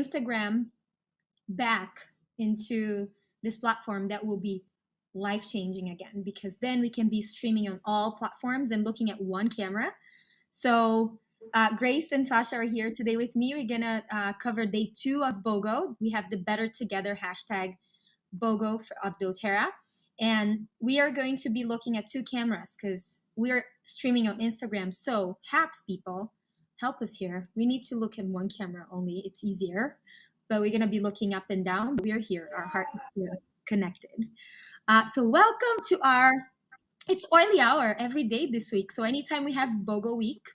Instagram back into this platform that will be life-changing again, because then we can be streaming on all platforms and looking at one camera. So Grace and Sasha are here today with me. We're gonna cover day 2 of BOGO. We have the Better Together hashtag BOGO of doTERRA. And we are going to be looking at 2 cameras because we're streaming on Instagram. So HAPS people, help us here. We need to look at one camera only. It's easier. But we're going to be looking up and down. We're here. Our heart is here, connected. So welcome to it's Oily Hour every day this week. So anytime we have BOGO week,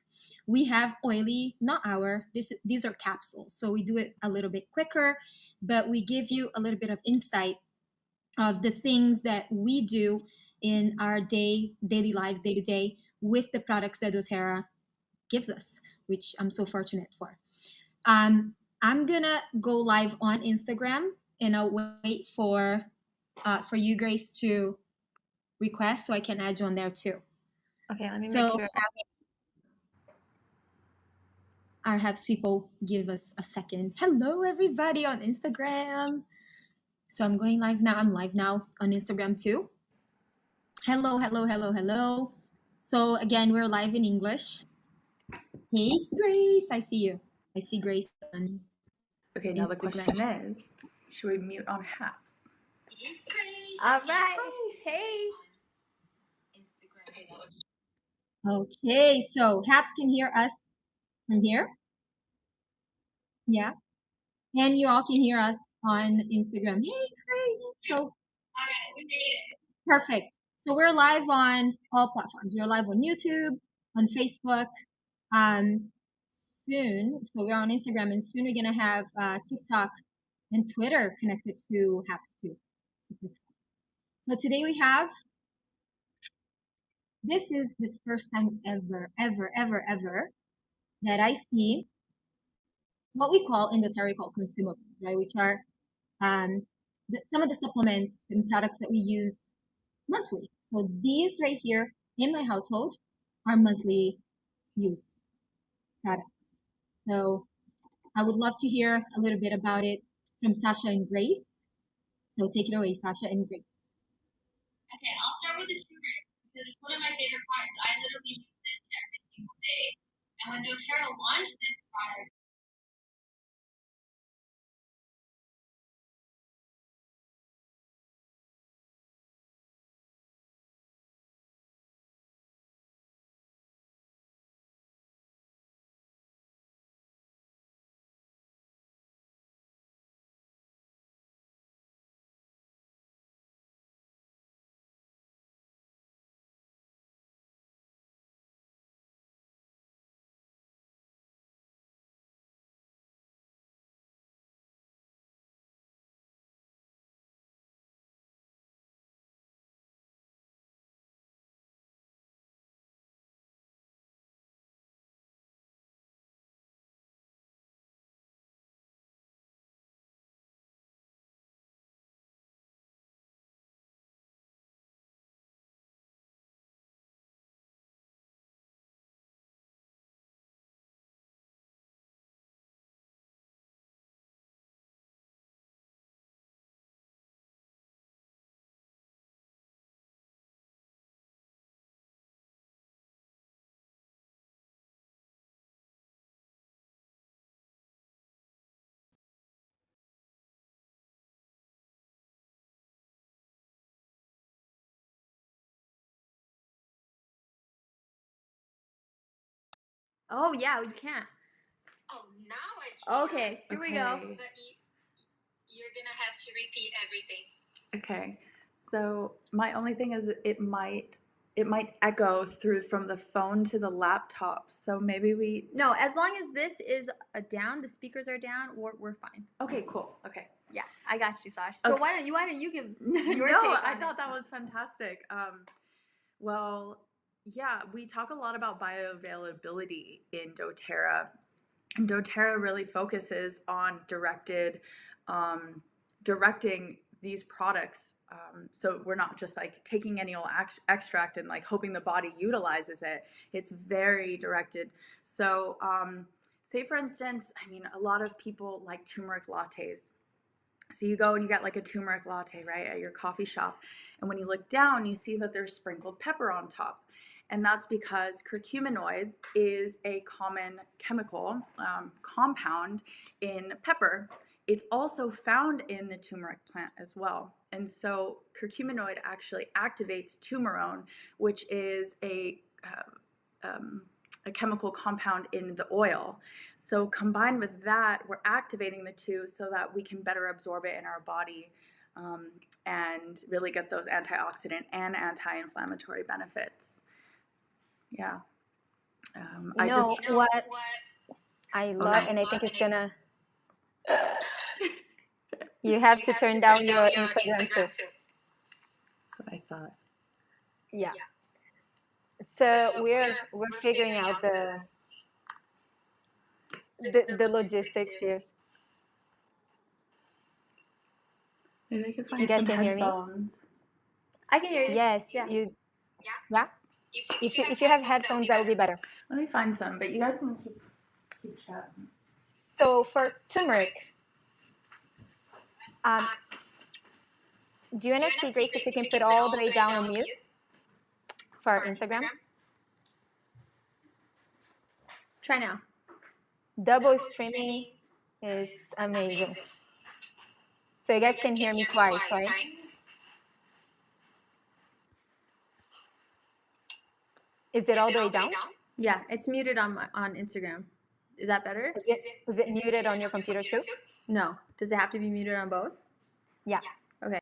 we have oily, not hour. These are capsules. So we do it a little bit quicker, but we give you a little bit of insight of the things that we do in our daily lives, day to day, with the products that doTERRA gives us, which I'm so fortunate for. I'm gonna go live on Instagram, and I'll wait for you, Grace, to request so I can add you on there too. Okay, let me make So sure. our HAPS people, give us a second. Hello, everybody on Instagram. So I'm going live now. I'm live now on Instagram too. Hello, hello, hello, hello. So again, we're live in English. Hey, Grace, I see you. I see Grace on Okay, now the Instagram. question is, should we mute on HAPS? Hey, Grace. All right. Hey. Okay, so HAPS can hear us from here. Yeah. And you all can hear us on Instagram. Hey, Grace. So, all right, we made it. Perfect. So we're live on all platforms. We're live on YouTube, on Facebook, soon. So we're on Instagram, and soon we're gonna have TikTok and Twitter connected to HAPS too. So today we have. This is the first time ever that I see what we call in doTERRA consumables, right? Which are some of the supplements and products that we use monthly. So these right here in my household are monthly use products. So I would love to hear a little bit about it from Sasha and Grace. So take it away, Sasha and Grace. Okay, I'll start with the turmeric because it's one of my favorite products. I literally use this every single day. And when doTERRA launched this product, Oh yeah, you can't. oh, now I can. Okay, here we go. But you're going to have to repeat everything. Okay, so my only thing is it might echo through from the phone to the laptop. So maybe we. No, as long as this is down, the speakers are down, we're fine. Okay, cool. Okay. Yeah, I got you, Sash. So Okay. why don't you give your No, take I on thought it? that was fantastic. Well, yeah, we talk a lot about bioavailability in doTERRA. And doTERRA really focuses on directing these products. So we're not just like taking any old extract and like hoping the body utilizes it. It's very directed. So say for instance, I mean, a lot of people like turmeric lattes. So you go and you get like a turmeric latte, right, at your coffee shop. And when you look down, you see that there's sprinkled pepper on top. And that's because curcuminoid is a common chemical compound in pepper. It's also found in the turmeric plant as well. And so curcuminoid actually activates turmerone, which is a chemical compound in the oil. So combined with that, we're activating the two so that we can better absorb it in our body and really get those antioxidant and anti-inflammatory benefits. Yeah. You know what I love, and I think it's gonna. You have to turn down your Instagram too. That's what I thought. Yeah. So we're figuring out the logistics here. Maybe I could You find guys some can hear me? headphones. I can hear you. Yes, Yeah. you. Yeah. If you have headphones, that would be better. Let me find some, but you guys can keep chatting. So for turmeric, do you want to see, Grace, if you can put all the way down on mute for our Instagram? Try now. Double streaming is amazing. So you guys can hear me twice, right? Is it all the way down? Yeah, it's muted on Instagram. Is that better? Is it muted on your computer too? No. Does it have to be muted on both? Yeah. Okay.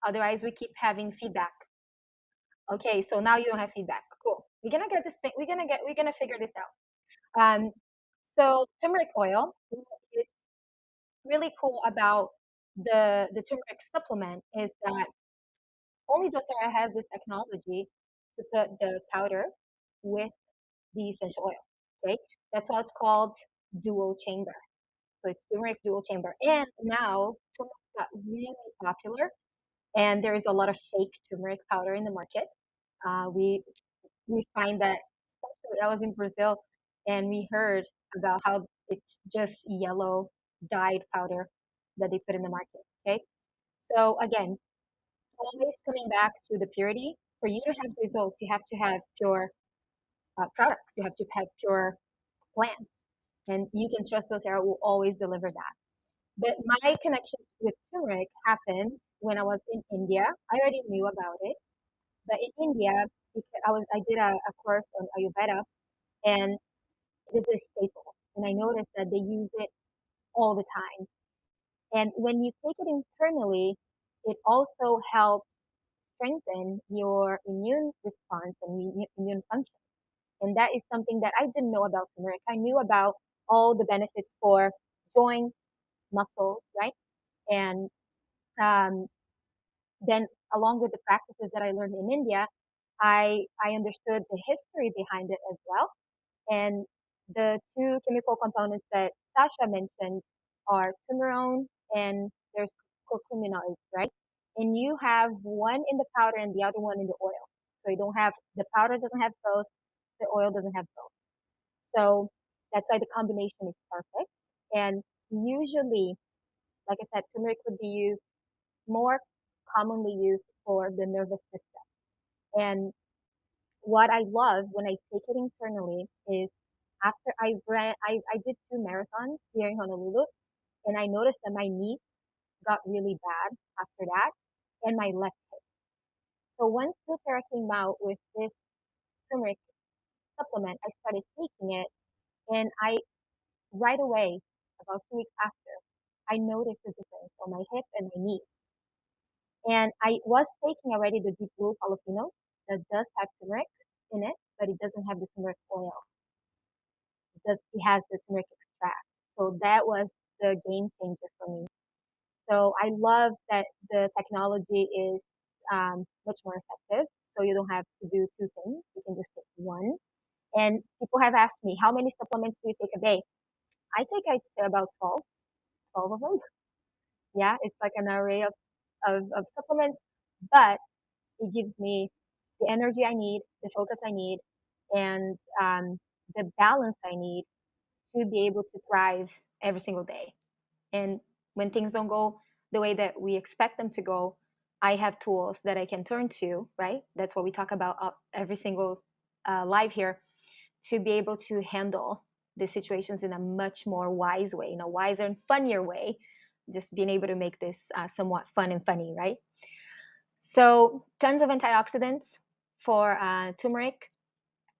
Otherwise, we keep having feedback. Okay, so now you don't have feedback. Cool. We're gonna get this thing. We're gonna figure this out. So turmeric oil is really cool about the turmeric supplement is that only doTERRA has this technology to put the powder with the essential oil. Okay, that's why it's called dual chamber. So it's turmeric dual chamber, and now turmeric got really popular, and there is a lot of fake turmeric powder in the market. We find that, especially I was in Brazil, and we heard about how it's just yellow dyed powder that they put in the market. Okay, so again, always coming back to the purity. For you to have results, you have to have pure products. You have to have pure plants, and you can trust doTERRA will always deliver that. But my connection with turmeric happened when I was in India. I already knew about it, but in India, because I did a course on Ayurveda, and it is a staple. And I noticed that they use it all the time. And when you take it internally, it also helps strengthen your immune response and immune function. And that is something that I didn't know about turmeric. I knew about all the benefits for joint muscles, right? And um, then along with the practices that I learned in India, I understood the history behind it as well. And the two chemical components that Sasha mentioned are turmerone and there's curcuminoids, right? And you have one in the powder and the other one in the oil. So you don't have the powder doesn't have both, the oil doesn't have both. So that's why the combination is perfect. And usually, like I said, turmeric would be used more commonly used for the nervous system. And what I love when I take it internally is after I did 2 marathons here in Honolulu, and I noticed that my knee got really bad after that, and my left hip. So once doTERRA came out with this turmeric supplement, I started taking it, and I right away, about 2 weeks after, I noticed the difference on my hip and my knee. And I was taking already the deep blue jalapeno that does have turmeric in it, but it doesn't have the turmeric oil. It has the turmeric extract. So that was the game changer for me. So I love that the technology is much more effective. So you don't have to do two things. You can just take one. And people have asked me, how many supplements do you take a day? I'd say about 12 of them. Yeah, it's like an array of supplements, but it gives me the energy I need, the focus I need, and the balance I need to be able to thrive every single day. And when things don't go the way that we expect them to go, I have tools that I can turn to, right? That's what we talk about every single live here, to be able to handle the situations in a much more wise way, in a wiser and funnier way, just being able to make this somewhat fun and funny, right? So tons of antioxidants for turmeric,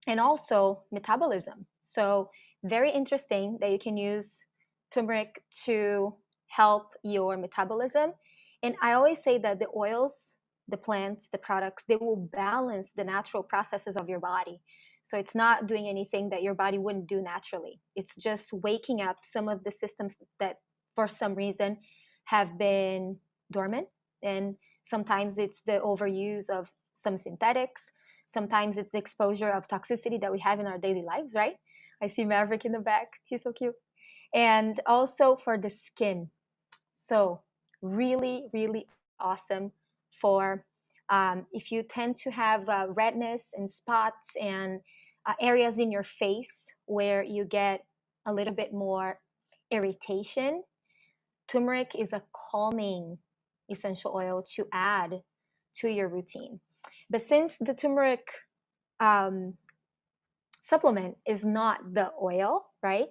and also metabolism. So very interesting that you can use turmeric to help your metabolism. And I always say that the oils, the plants, the products, they will balance the natural processes of your body. So it's not doing anything that your body wouldn't do naturally. It's just waking up some of the systems that for some reason have been dormant. And sometimes it's the overuse of some synthetics. Sometimes it's the exposure of toxicity that we have in our daily lives, right? I see Maverick in the back. He's so cute. And also for the skin. So, really, really awesome for if you tend to have redness and spots and areas in your face where you get a little bit more irritation. Turmeric is a calming essential oil to add to your routine. But since the turmeric um, supplement is not the oil, right?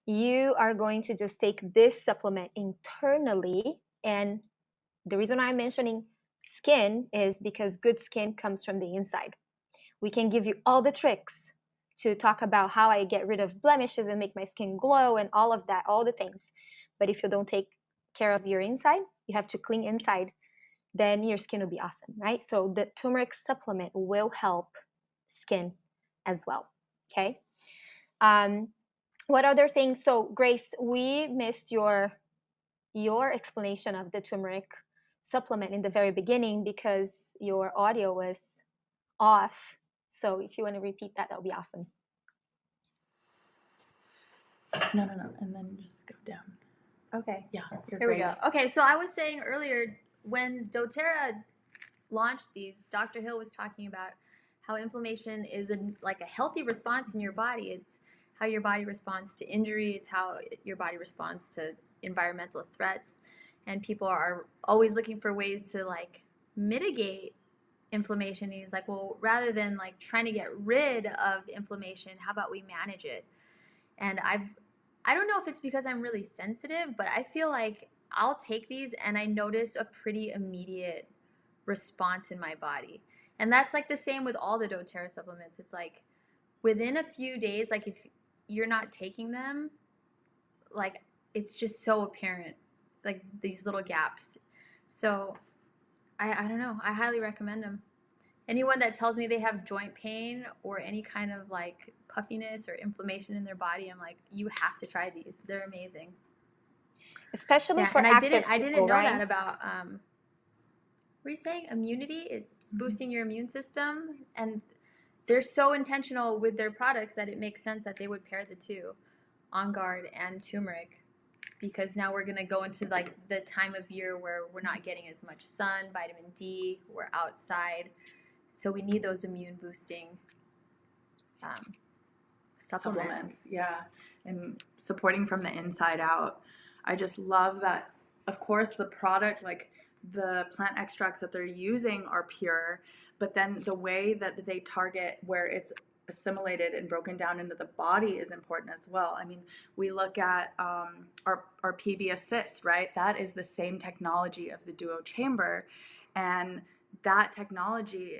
You are going to just take this supplement internally. And the reason I'm mentioning skin is because good skin comes from the inside. We can give you all the tricks to talk about how I get rid of blemishes and make my skin glow and all of that, all the things. But if you don't take care of your inside, you have to clean inside, then your skin will be awesome, right? So the turmeric supplement will help skin as well. Okay. What other things? So Grace, we missed your explanation of the turmeric supplement in the very beginning because your audio was off. So if you want to repeat that, that would be awesome. No. And then just go down. Okay. Yeah, you're Here great. we go. Okay, so I was saying earlier when doTERRA launched these, Dr. Hill was talking about how inflammation is like a healthy response in your body. It's how your body responds to injury. It's how your body responds to environmental threats. And people are always looking for ways to like mitigate inflammation. He's like, well, rather than like trying to get rid of inflammation, how about we manage it? And I don't know if it's because I'm really sensitive, but I feel like I'll take these and I notice a pretty immediate response in my body. And that's like the same with all the doTERRA supplements. It's like within a few days, like if you're not taking them, like it's just so apparent, like these little gaps. So I don't know. I highly recommend them. Anyone that tells me they have joint pain or any kind of like puffiness or inflammation in their body, I'm like, you have to try these. They're amazing. Especially for and active I didn't people, know right? that about were you saying immunity? It's boosting your immune system, and they're so intentional with their products that it makes sense that they would pair the two, On Guard and turmeric, because now we're gonna go into like the time of year where we're not getting as much sun, vitamin D, we're outside, so we need those immune boosting supplements. Yeah, and supporting from the inside out. I just love that. Of course, the product, like the plant extracts that they're using, are pure, but then the way that they target where it's assimilated and broken down into the body is important as well. I mean, we look at our PB Assist, right? That is the same technology of the Duo Chamber, and that technology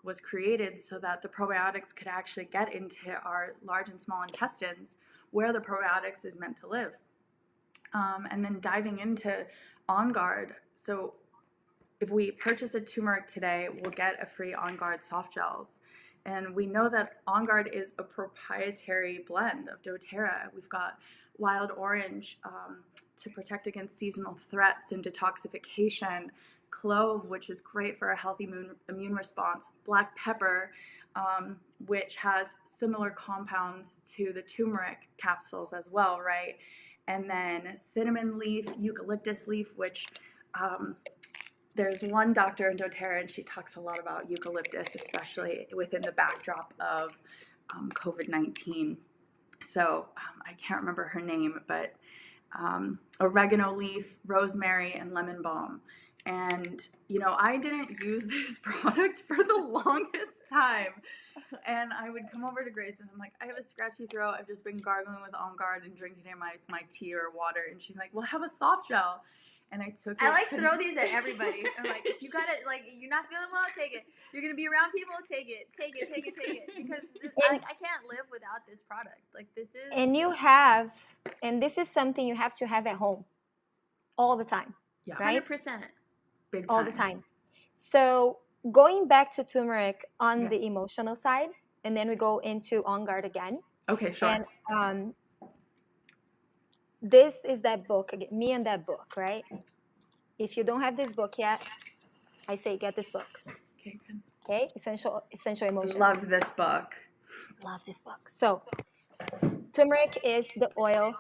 was created so that the probiotics could actually get into our large and small intestines where the probiotics is meant to live. And then diving into On Guard. So if we purchase a turmeric today, we'll get a free On Guard soft gels. And we know that On Guard is a proprietary blend of doTERRA. We've got wild orange to protect against seasonal threats and detoxification, clove, which is great for a healthy immune response, black pepper, which has similar compounds to the turmeric capsules as well, right? And then cinnamon leaf, eucalyptus leaf, which there's one doctor in doTERRA, and she talks a lot about eucalyptus, especially within the backdrop of COVID-19. So I can't remember her name, but oregano leaf, rosemary, and lemon balm. And, you know, I didn't use this product for the longest time. And I would come over to Grace and I'm like, I have a scratchy throat. I've just been gargling with On Guard and drinking in my tea or water. And she's like, well, have a soft gel. And I took it. I like throw these at everybody. I'm like, if you got it, like you're not feeling well, take it. You're gonna be around people, take it, because I can't live without this product. Like this is. And this is something you have to have at home all the time, Yeah. right? 100%. Big time. All the time. So going back to turmeric on Yeah. the emotional side, and then we go into On Guard again. Okay, sure. And this is that book, me and that book, right? If you don't have this book yet, I say get this book. Okay, good. Okay, Essential Emotions. Love this book. Love this book. So turmeric is the oil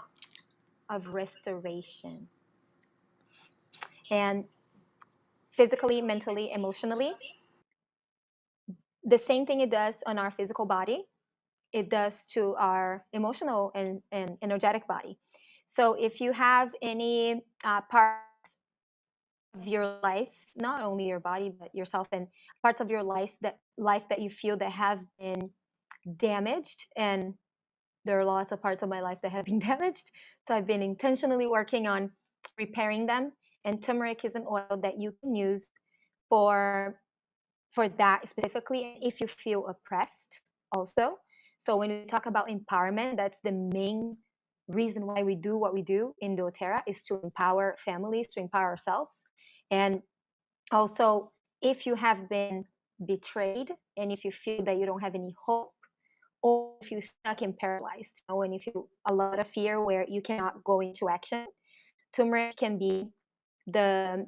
of restoration. And physically, mentally, emotionally, the same thing it does on our physical body, it does to our emotional and energetic body. So if you have any parts of your life, not only your body but yourself, and parts of your life that you feel that have been damaged, and there are lots of parts of my life that have been damaged, so I've been intentionally working on repairing them. And turmeric is an oil that you can use for that specifically. And if you feel oppressed also, so when we talk about empowerment, that's the main reason why we do what we do in doTERRA, is to empower families, to empower ourselves. And also, if you have been betrayed and if you feel that you don't have any hope, or if you're stuck and paralyzed, and if you feel a lot of fear where you cannot go into action, turmeric can be the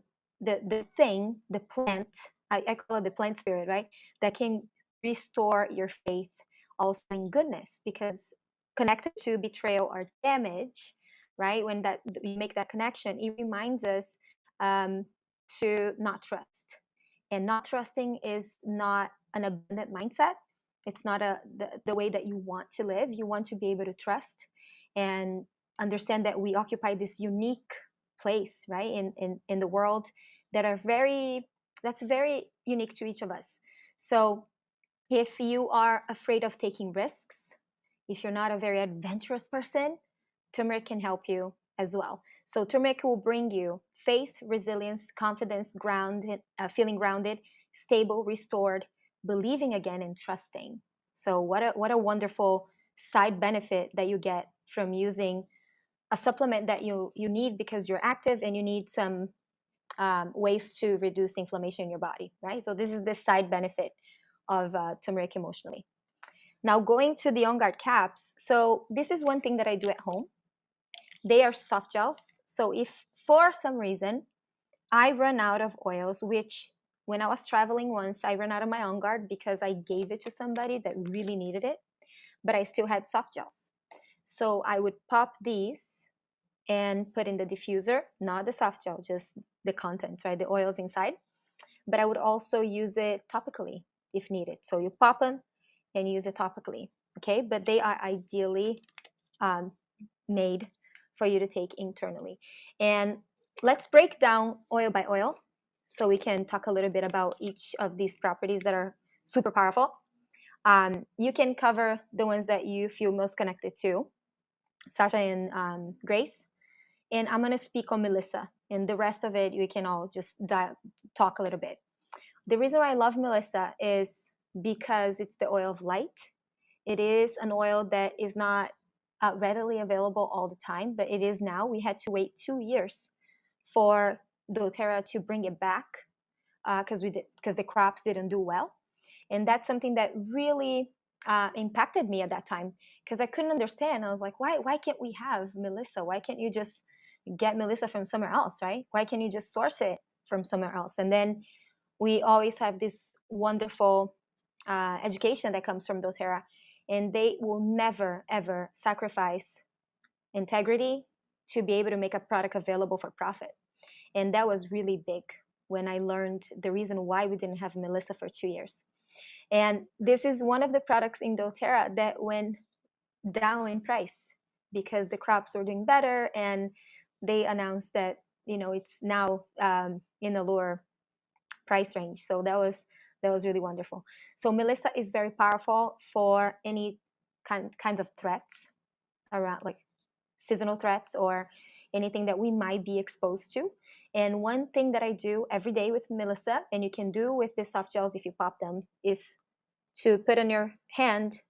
thing, the plant, I call it the plant spirit, right? That can restore your faith also in goodness, because connected to betrayal or damage, right? When that you make that connection, it reminds us to not trust. And not trusting is not an abundant mindset. It's not the way that you want to live. You want to be able to trust and understand that we occupy this unique place, right, in the world, that's very unique to each of us. So if you are afraid of taking risks, if you're not a very adventurous person, turmeric can help you as well. So turmeric will bring you faith, resilience, confidence, feeling grounded, stable, restored, believing again, and trusting. So what a wonderful side benefit that you get from using a supplement that you need because you're active and you need some ways to reduce inflammation in your body, right? So this is the side benefit of turmeric emotionally. Now going to the On Guard caps. So this is one thing that I do at home. They are soft gels. So if for some reason I run out of oils, which when I was traveling once, I ran out of my On Guard because I gave it to somebody that really needed it, but I still had soft gels. So I would pop these and put in the diffuser, not the soft gel, just the contents, right? The oils inside. But I would also use it topically if needed. So you pop them and use it topically, okay? But they are ideally made for you to take internally. And let's break down oil by oil so we can talk a little bit about each of these properties that are super powerful. You can cover the ones that you feel most connected to, Sasha and Grace. And I'm going to speak on Melissa, and the rest of it, you can all just talk a little bit. The reason why I love Melissa is because it's the oil of light. It is an oil that is not readily available all the time, but it is now. We had to wait 2 years for doTERRA to bring it back because the crops didn't do well. And that's something that really impacted me at that time, because I couldn't understand. I was like, why can't we have Melissa? Why can't you just get Melissa from somewhere else, right? Why can't you just source it from somewhere else? And then we always have this wonderful education that comes from doTERRA, and they will never ever sacrifice integrity to be able to make a product available for profit. And that was really big when I learned the reason why we didn't have Melissa for 2 years. And this is one of the products in doTERRA that when down in price because the crops were doing better, and they announced that it's now in a lower price range. So that was really wonderful. So Melissa is very powerful for any kinds of threats around, like seasonal threats or anything that we might be exposed to. And one thing that I do every day with Melissa, and you can do with the soft gels if you pop them, is to put on your hand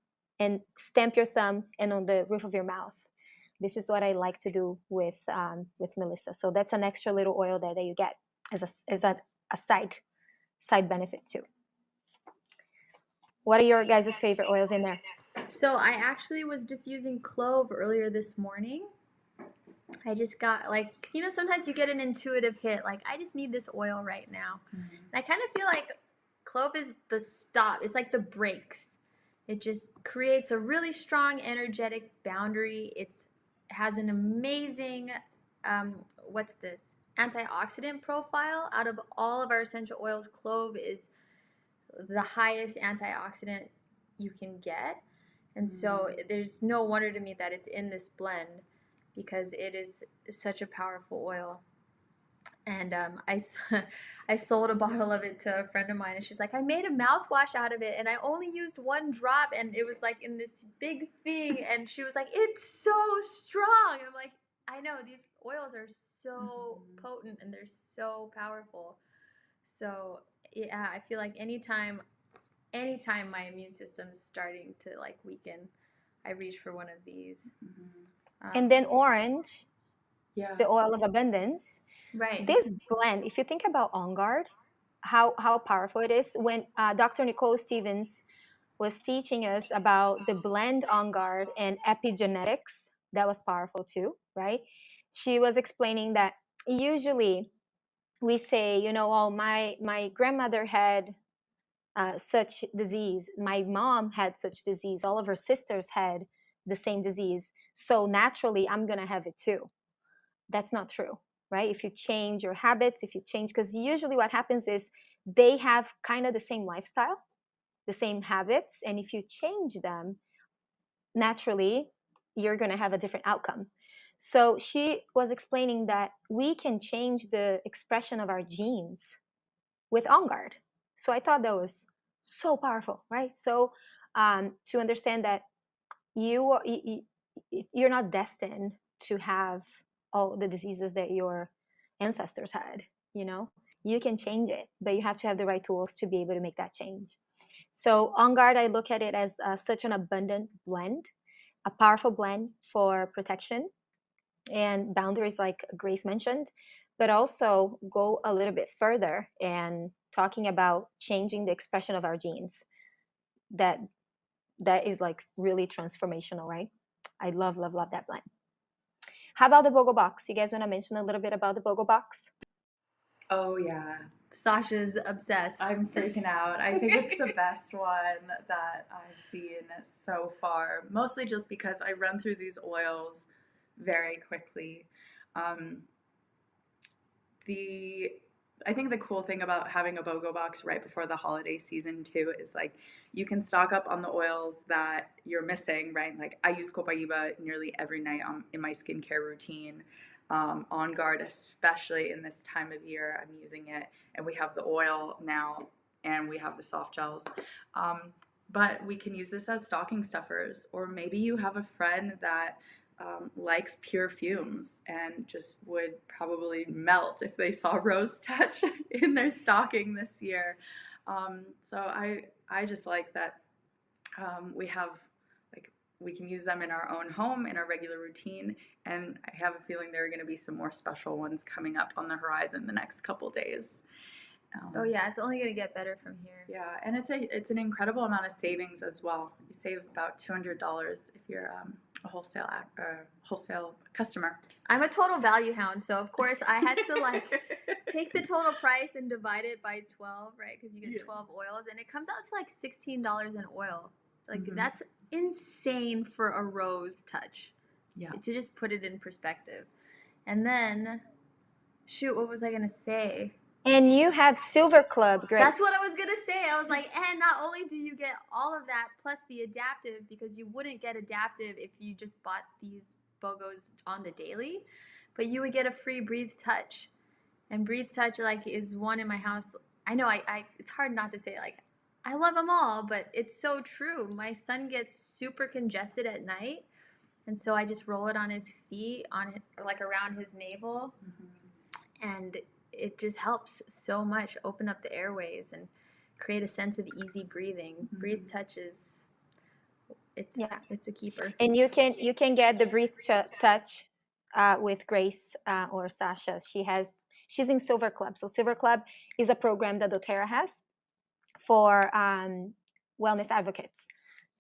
and stamp your thumb and on the roof of your mouth. This is what I like to do with Melissa. So that's an extra little oil there that you get as a side benefit too. What are your guys' favorite oils in there? So I actually was diffusing clove earlier this morning. I just got like, sometimes you get an intuitive hit, like I just need this oil right now. And I kind of feel like clove is the stop. It's like the brakes. It just creates a really strong energetic boundary. It has an amazing, antioxidant profile. Out of all of our essential oils, clove is the highest antioxidant you can get. And so there's no wonder to me that it's in this blend, because it is such a powerful oil. And I sold a bottle of it to a friend of mine, and she's like, I made a mouthwash out of it, and I only used 1 drop, and it was like in this big thing, and she was like, it's so strong. And I'm like, I know, these oils are so potent, and they're so powerful. So yeah, I feel like anytime my immune system's starting to like weaken, I reach for one of these. And then orange, Yeah. the oil of abundance. Right. This blend, if you think about On Guard, how powerful it is. When Dr. Nicole Stevens was teaching us about the blend On Guard and epigenetics, that was powerful too, right? She was explaining that usually we say, oh, my grandmother had such disease, my mom had such disease, all of her sisters had the same disease, so naturally I'm gonna have it too. That's not true, right? If you change your habits, because usually what happens is they have kind of the same lifestyle, the same habits, and if you change them, naturally you're going to have a different outcome. So she was explaining that we can change the expression of our genes with On Guard. So I thought that was so powerful, right? So to understand that you're not destined to have all the diseases that your ancestors had. You can change it, but you have to have the right tools to be able to make that change. So On Guard, I look at it as such an abundant blend, a powerful blend for protection and boundaries, like Grace mentioned, but also go a little bit further and talking about changing the expression of our genes. That is like really transformational, right? I love that blend. How about the BOGO box? You guys want to mention a little bit about the BOGO box? Oh yeah, Sasha's obsessed. I'm freaking out. I think it's the best one that I've seen so far, mostly just because I run through these oils very quickly. I think the cool thing about having a BOGO box right before the holiday season too is like you can stock up on the oils that you're missing, right? Like I use Copaiba nearly every night in my skincare routine. On Guard, especially in this time of year, I'm using it, and we have the oil now, and we have the soft gels. But we can use this as stocking stuffers, or maybe you have a friend that likes pure fumes and just would probably melt if they saw Rose Touch in their stocking this year. So I just like that we can use them in our own home, in our regular routine, and I have a feeling there are going to be some more special ones coming up on the horizon the next couple days. Oh yeah, it's only going to get better from here. Yeah, and it's an incredible amount of savings as well. You save about $200 if you're a wholesale customer. I'm a total value hound, so of course I had to like take the total price and divide it by 12, right? Because you get 12 oils, and it comes out to like $16 an oil. Like that's insane for a Rose Touch. Yeah. To just put it in perspective. And then, shoot, what was I gonna say? And you have Silver Club, great. That's what I was gonna say. I was like, and not only do you get all of that plus the adaptive, because you wouldn't get adaptive if you just bought these BOGOs on the daily, but you would get a free Breathe Touch. And Breathe Touch like is one in my house. I know I it's hard not to say, like, I love them all, but it's so true. My son gets super congested at night, and so I just roll it on his feet, on it, or like around his navel, and it just helps so much open up the airways and create a sense of easy breathing. Breathe Touch is it's a keeper. And you can get the Breathe Touch with Grace or Sasha. She's in Silver Club. So Silver Club is a program that doTERRA has for wellness advocates.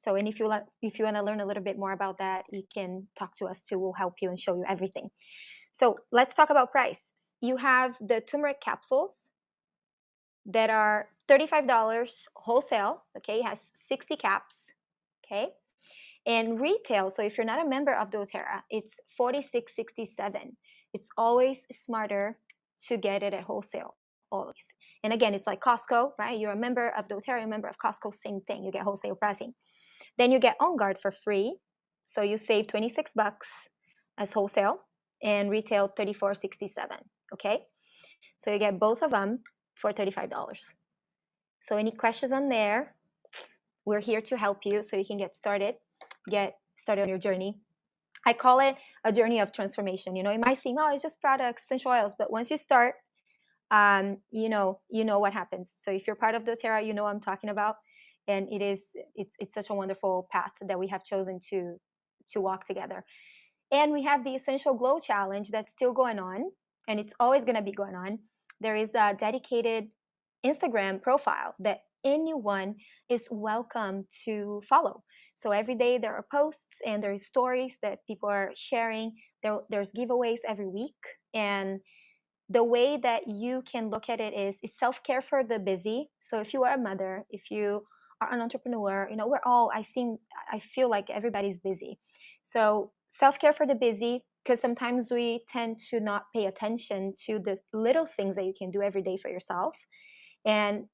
So, and if you want to learn a little bit more about that, you can talk to us too. We'll help you and show you everything. So let's talk about price. You have the turmeric capsules that are $35 wholesale. Okay, it has 60 caps. Okay, and retail. So if you're not a member of doTERRA, it's $46.67. It's always smarter to get it at wholesale, always. And again, it's like Costco, right? You're a member of doTERRA, you're a member of Costco, same thing. You get wholesale pricing. Then you get On Guard for free. So you save 26 bucks as wholesale and retail $34.67. Okay. So you get both of them for $35. So any questions on there? We're here to help you so you can get started on your journey. I call it a journey of transformation. You know, it might seem, oh, it's just products, essential oils, but once you start, you know what happens. So if you're part of doTERRA, you know what I'm talking about. And it's such a wonderful path that we have chosen to walk together. And we have the Essential Glow Challenge that's still going on, and it's always going to be going on. There is a dedicated Instagram profile that anyone is welcome to follow. So every day there are posts and there's stories that people are sharing. There's giveaways every week. And the way that you can look at it is self-care for the busy. So if you are a mother, if you are an entrepreneur, you know, I feel like everybody's busy. So self-care for the busy, because sometimes we tend to not pay attention to the little things that you can do every day for yourself. And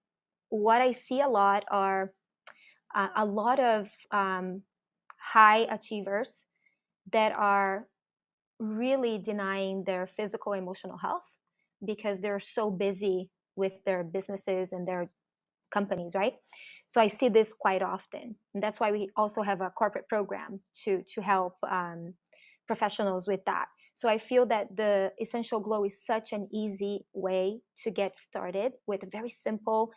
what I see a lot are a lot of high achievers that are really denying their physical, emotional health because they're so busy with their businesses and their companies, right? So I see this quite often. And that's why we also have a corporate program to help professionals with that. So I feel that the Essential Glow is such an easy way to get started with very simple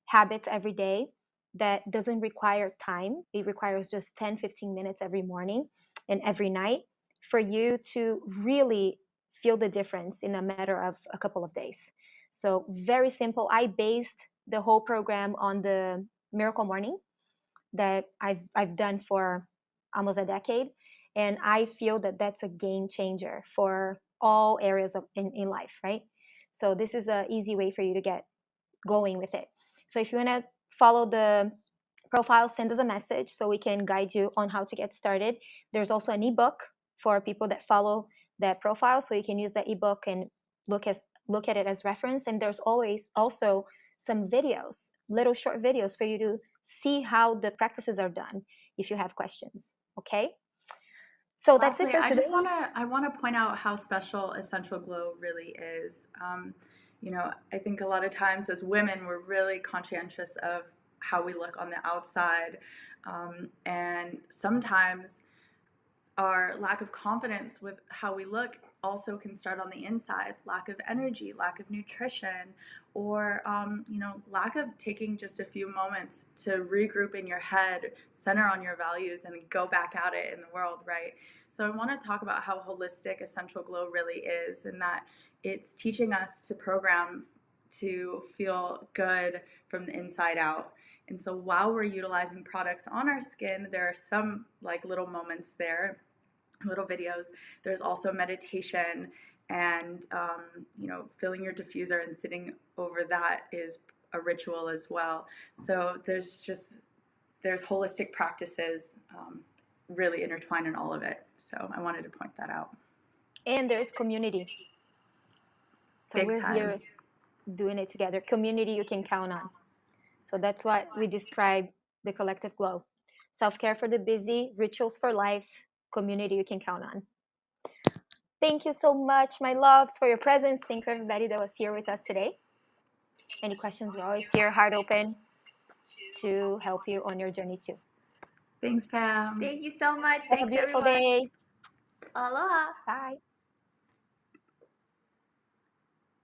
habits every day that doesn't require time. It requires just 10-15 minutes every morning and every night for you to really feel the difference in a matter of a couple of days. So very simple. I based the whole program on the Miracle Morning that I've done for almost a decade, and I feel that that's a game changer for all areas in life, right? So this is an easy way for you to get going with it. So if you want to follow the profile, send us a message so we can guide you on how to get started. There's also an ebook for people that follow that profile, so you can use the ebook and look at it as reference. And there's always also some videos, little short videos for you to see how the practices are done if you have questions. Okay. So that's it Lastly, for today. I want to point out how special Essential Glow really is. You know, I think a lot of times as women, we're really conscientious of how we look on the outside, and sometimes our lack of confidence with how we look also can start on the inside. Lack of energy, lack of nutrition, or you know, lack of taking just a few moments to regroup in your head, center on your values, and go back at it in the world, right? So I want to talk about how holistic Essential Glow really is, and that it's teaching us to program to feel good from the inside out. And so while we're utilizing products on our skin, there are some like little moments there, little videos. There's also meditation, and you know, filling your diffuser and sitting over that is a ritual as well. So there's holistic practices really intertwined in all of it. So I wanted to point that out. And there's community. So Big we're time. here. doing it together, community you can count on. So that's what we describe the collective glow. Self-care for the busy, rituals for life, community you can count on. Thank you so much, my loves, for your presence. Thank you, everybody that was here with us today. Any questions, we're always here, heart open, to help you on your journey too. Thanks, Pam. Thank you so much. Have Thanks, a beautiful everyone. day. Aloha. Bye.